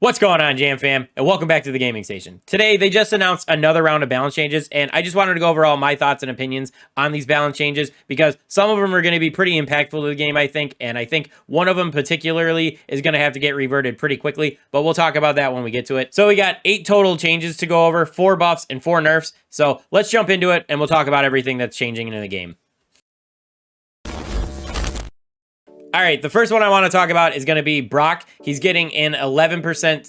What's going on, Jam Fam, and welcome back to the gaming station. Today, they just announced another round of balance changes, and I just wanted to go over all my thoughts and opinions on these balance changes because some of them are going to be pretty impactful to the game, I think, and I think one of them particularly is going to have to get reverted pretty quickly, but we'll talk about that when we get to it. So we got 8 total changes to go over, 4 buffs and 4 nerfs, so let's jump into it, and we'll talk about everything that's changing in the game. All right, the first one I want to talk about is going to be Brock. He's getting an 11%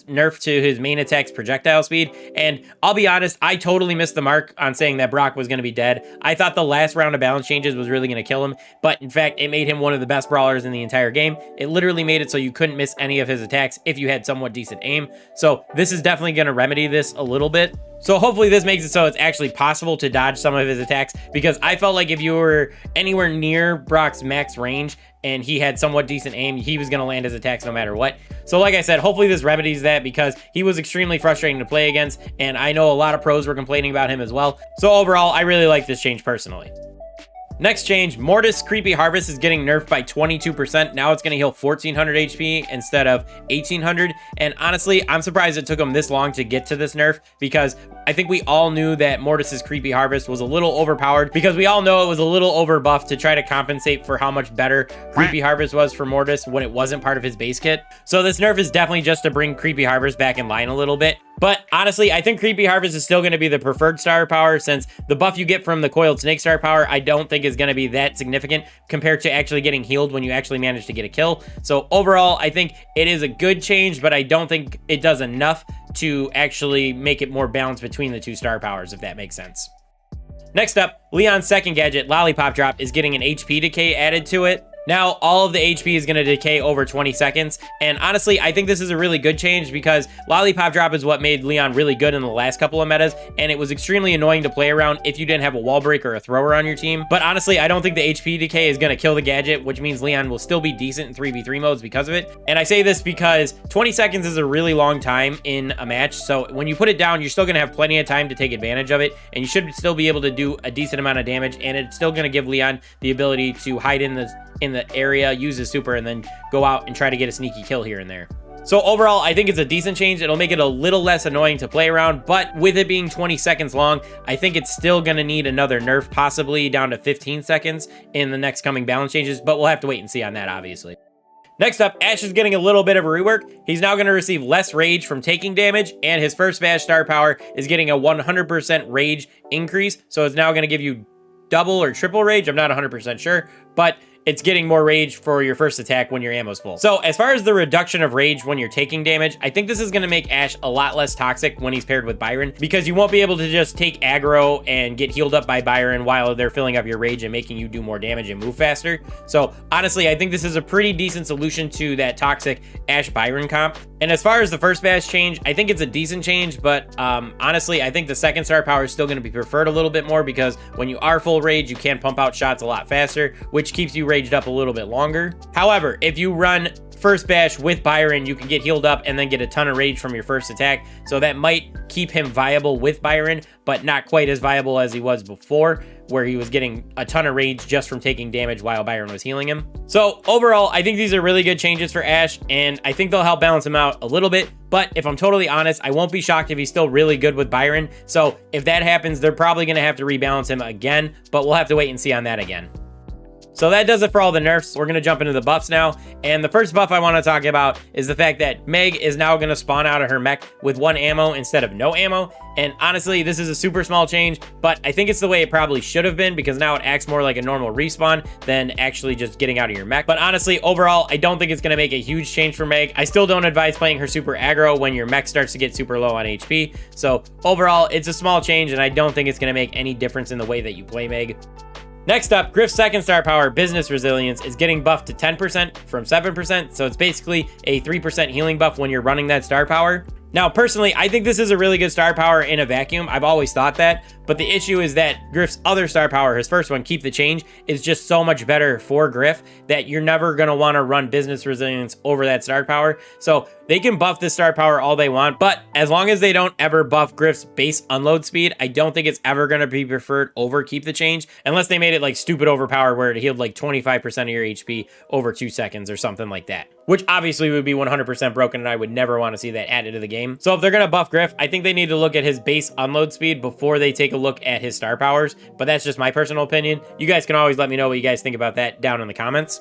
nerf to his main attack's projectile speed, and I'll be honest, I totally missed the mark on saying that Brock was going to be dead. I thought the last round of balance changes was really going to kill him, but in fact, it made him one of the best brawlers in the entire game. It literally made it so you couldn't miss any of his attacks if you had somewhat decent aim, so this is definitely going to remedy this a little bit. So hopefully this makes it so it's actually possible to dodge some of his attacks, because I felt like if you were anywhere near Brock's max range and he had somewhat decent aim, he was going to land his attacks no matter what. So like I said, hopefully this remedies that, because he was extremely frustrating to play against, and I know a lot of pros were complaining about him as well. So overall, I really like this change personally. Next change, Mortis Creepy Harvest is getting nerfed by 22%. Now it's going to heal 1400 HP instead of 1800. And honestly, I'm surprised it took him this long to get to this nerf, because I think we all knew that Mortis's Creepy Harvest was a little overpowered, because we all know it was a little overbuffed to try to compensate for how much better Creepy Harvest was for Mortis when it wasn't part of his base kit. So this nerf is definitely just to bring Creepy Harvest back in line a little bit. But honestly, I think Creepy Harvest is still going to be the preferred star power, since the buff you get from the Coiled Snake star power, I don't think is going to be that significant compared to actually getting healed when you actually manage to get a kill. So overall, I think it is a good change, but I don't think it does enough to actually make it more balanced between the 2 star powers, if that makes sense. Next up, Leon's second gadget, Lollipop Drop, is getting an HP decay added to it. Now, all of the HP is going to decay over 20 seconds, and honestly, I think this is a really good change, because Lollipop Drop is what made Leon really good in the last couple of metas, and it was extremely annoying to play around if you didn't have a wall break or a thrower on your team. But honestly, I don't think the HP decay is going to kill the gadget, which means Leon will still be decent in 3v3 modes because of it. And I say this because 20 seconds is a really long time in a match, so when you put it down, you're still going to have plenty of time to take advantage of it, and you should still be able to do a decent amount of damage, and it's still going to give Leon the ability to hide in the area, use his super, and then go out and try to get a sneaky kill here and there. So overall, I think it's a decent change. It'll make it a little less annoying to play around, but with it being 20 seconds long, I think it's still going to need another nerf, possibly down to 15 seconds in the next coming balance changes, but we'll have to wait and see on that, obviously. Next up, Ash is getting a little bit of a rework. He's now going to receive less rage from taking damage, and his first bash star power is getting a 100% rage increase, so it's now going to give you double or triple rage. I'm not 100% sure, but it's getting more rage for your first attack when your ammo's full. So as far as the reduction of rage when you're taking damage, I think this is going to make Ash a lot less toxic when he's paired with Byron, because you won't be able to just take aggro and get healed up by Byron while they're filling up your rage and making you do more damage and move faster. So honestly, I think this is a pretty decent solution to that toxic Ash Byron comp. And as far as the first bash change, I think it's a decent change, but honestly, I think the second star power is still going to be preferred a little bit more, because when you are full rage, you can pump out shots a lot faster, which keeps you raged up a little bit longer. However, if you run first bash with Byron, you can get healed up and then get a ton of rage from your first attack, so that might keep him viable with Byron, but not quite as viable as he was before, where he was getting a ton of rage just from taking damage while Byron was healing him. So overall, I think these are really good changes for Ash, and I think they'll help balance him out a little bit, but if I'm totally honest, I won't be shocked if he's still really good with Byron. So if that happens, they're probably going to have to rebalance him again, but we'll have to wait and see on that again. So that does it for all the nerfs. We're going to jump into the buffs now. And the first buff I want to talk about is the fact that Meg is now going to spawn out of her mech with 1 ammo instead of no ammo. And honestly, this is a super small change, but I think it's the way it probably should have been, because now it acts more like a normal respawn than actually just getting out of your mech. But honestly, overall, I don't think it's going to make a huge change for Meg. I still don't advise playing her super aggro when your mech starts to get super low on HP. So overall, it's a small change, and I don't think it's going to make any difference in the way that you play Meg. Next up, Griff's second star power, Business Resilience, is getting buffed to 10% from 7%, so it's basically a 3% healing buff when you're running that star power. Now, personally, I think this is a really good star power in a vacuum. I've always thought that, but the issue is that Griff's other star power, his first one, Keep the Change, is just so much better for Griff that you're never going to want to run Business Resilience over that star power. So they can buff this star power all they want, but as long as they don't ever buff Griff's base unload speed, I don't think it's ever going to be preferred over Keep the Change, unless they made it like stupid overpowered where it healed like 25% of your HP over 2 seconds or something like that. which obviously would be 100% broken, and I would never want to see that added to the game. So if they're going to buff Griff, I think they need to look at his base unload speed before they take a look at his star powers, but that's just my personal opinion. You guys can always let me know what you guys think about that down in the comments.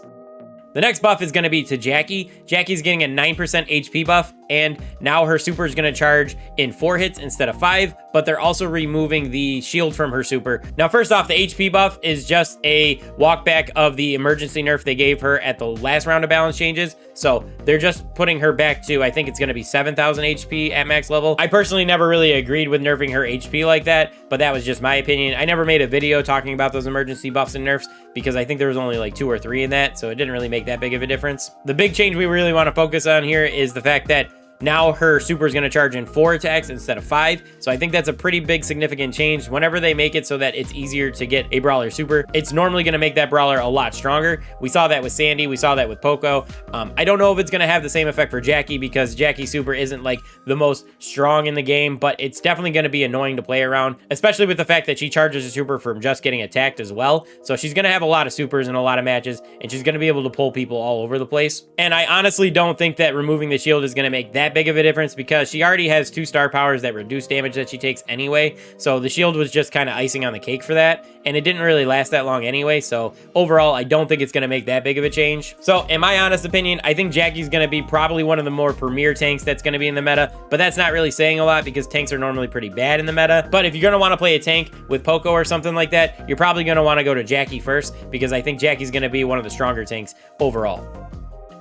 The next buff is going to be to Jacky. Jacky's getting a 9% HP buff, and now her super is going to charge in 4 hits instead of 5, but they're also removing the shield from her super. Now, first off, the HP buff is just a walk back of the emergency nerf they gave her at the last round of balance changes. So they're just putting her back to, I think it's going to be 7,000 HP at max level. I personally never really agreed with nerfing her HP like that, but that was just my opinion. I never made a video talking about those emergency buffs and nerfs because I think there was only like 2 or 3 in that, so it didn't really make that big of a difference. The big change we really want to focus on here is the fact that now her super is going to charge in 4 attacks instead of 5. So I think that's a pretty big significant change. Whenever they make it so that it's easier to get a brawler super, it's normally going to make that brawler a lot stronger. We saw that with Sandy. We saw that with Poco. I don't know if it's going to have the same effect for Jacky because Jacky's super isn't like the most strong in the game, but it's definitely going to be annoying to play around, especially with the fact that she charges a super from just getting attacked as well. So she's going to have a lot of supers in a lot of matches, and she's going to be able to pull people all over the place. And I honestly don't think that removing the shield is going to make that big of a difference because she already has 2 star powers that reduce damage that she takes anyway. So the shield was just kind of icing on the cake for that, and it didn't really last that long anyway. So overall, I don't think it's going to make that big of a change. So in my honest opinion, I think Jacky's going to be probably one of the more premier tanks that's going to be in the meta, but that's not really saying a lot because tanks are normally pretty bad in the meta. But if you're going to want to play a tank with Poco or something like that, you're probably going to want to go to Jacky first because I think Jacky's going to be one of the stronger tanks overall.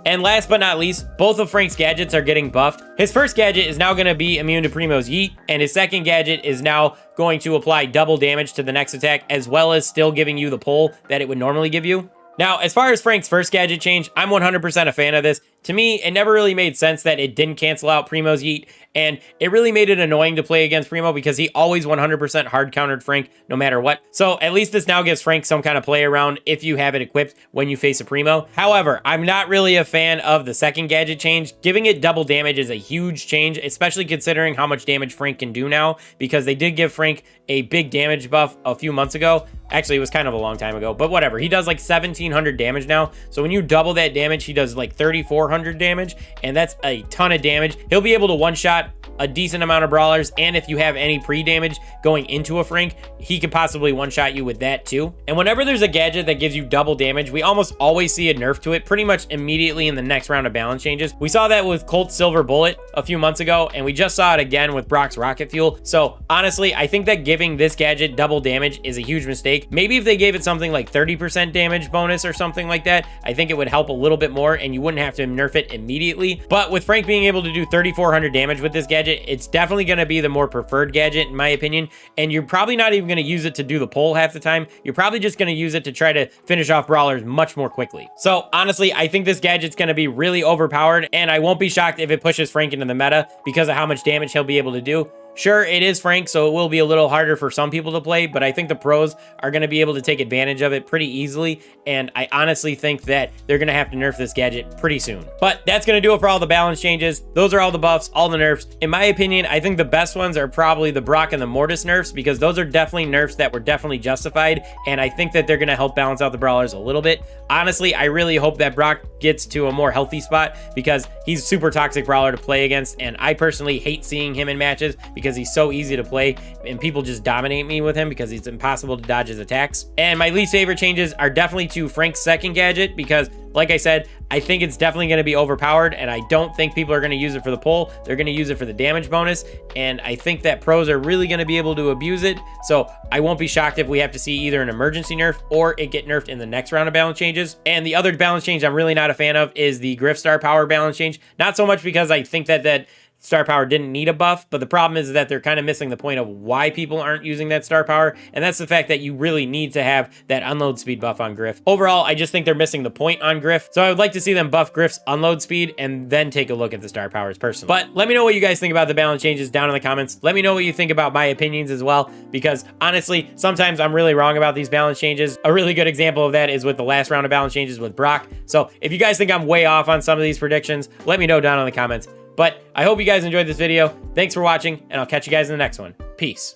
And last but not least, both of Frank's gadgets are getting buffed. His first gadget is now going to be immune to Primo's Yeet, and his second gadget is now going to apply double damage to the next attack, as well as still giving you the pull that it would normally give you. Now, as far as Frank's first gadget change, I'm 100% a fan of this. To me, it never really made sense that it didn't cancel out Primo's Yeet, and it really made it annoying to play against Primo because he always 100% hard countered Frank no matter what. So at least this now gives Frank some kind of play around if you have it equipped when you face a Primo. However, I'm not really a fan of the second gadget change. Giving it double damage is a huge change, especially considering how much damage Frank can do now, because they did give Frank a big damage buff a few months ago. Actually, it was kind of a long time ago, but whatever. He does like 1,700 damage now. So when you double that damage, he does like 3,400 damage, and that's a ton of damage. He'll be able to one-shot a decent amount of brawlers, and if you have any pre-damage going into a Frank, he could possibly one-shot you with that too. And whenever there's a gadget that gives you double damage, we almost always see a nerf to it pretty much immediately in the next round of balance changes. We saw that with Colt's Silver Bullet a few months ago, and we just saw it again with Brock's Rocket Fuel. So honestly, I think that giving this gadget double damage is a huge mistake. Maybe if they gave it something like 30% damage bonus or something like that, I think it would help a little bit more and you wouldn't have to nerf it immediately. But with Frank being able to do 3,400 damage with this gadget, it's definitely going to be the more preferred gadget in my opinion, and you're probably not even going to use it to do the pull half the time. You're probably just going to use it to try to finish off brawlers much more quickly. So honestly, I think this gadget's going to be really overpowered, and I won't be shocked if it pushes Frank into the meta because of how much damage he'll be able to do. Sure, it is Frank, so it will be a little harder for some people to play, but I think the pros are going to be able to take advantage of it pretty easily, and I honestly think that they're going to have to nerf this gadget pretty soon. But that's going to do it for all the balance changes. Those are all the buffs, all the nerfs. In my opinion, I think the best ones are probably the Brock and the Mortis nerfs because those are definitely nerfs that were definitely justified, and I think that they're going to help balance out the brawlers a little bit. Honestly, I really hope that Brock gets to a more healthy spot because he's a super toxic brawler to play against, and I personally hate seeing him in matches because he's so easy to play and people just dominate me with him because it's impossible to dodge his attacks. And my least favorite changes are definitely to Frank's second gadget because, like I said, I think it's definitely going to be overpowered, and I don't think people are going to use it for the pull. They're going to use it for the damage bonus, and I think that pros are really going to be able to abuse it. So I won't be shocked if we have to see either an emergency nerf or it get nerfed in the next round of balance changes. And the other balance change I'm really not a fan of is the Griff star power balance change. Not so much because I think that star power didn't need a buff, but the problem is that they're kind of missing the point of why people aren't using that star power, and that's the fact that you really need to have that unload speed buff on Griff. Overall, I just think they're missing the point on Griff, so I would like to see them buff Griff's unload speed and then take a look at the star powers personally. But let me know what you guys think about the balance changes down in the comments. Let me know what you think about my opinions as well, because honestly, sometimes I'm really wrong about these balance changes. A really good example of that is with the last round of balance changes with Brock. So if you guys think I'm way off on some of these predictions, let me know down in the comments. But I hope you guys enjoyed this video. Thanks for watching, and I'll catch you guys in the next one. Peace.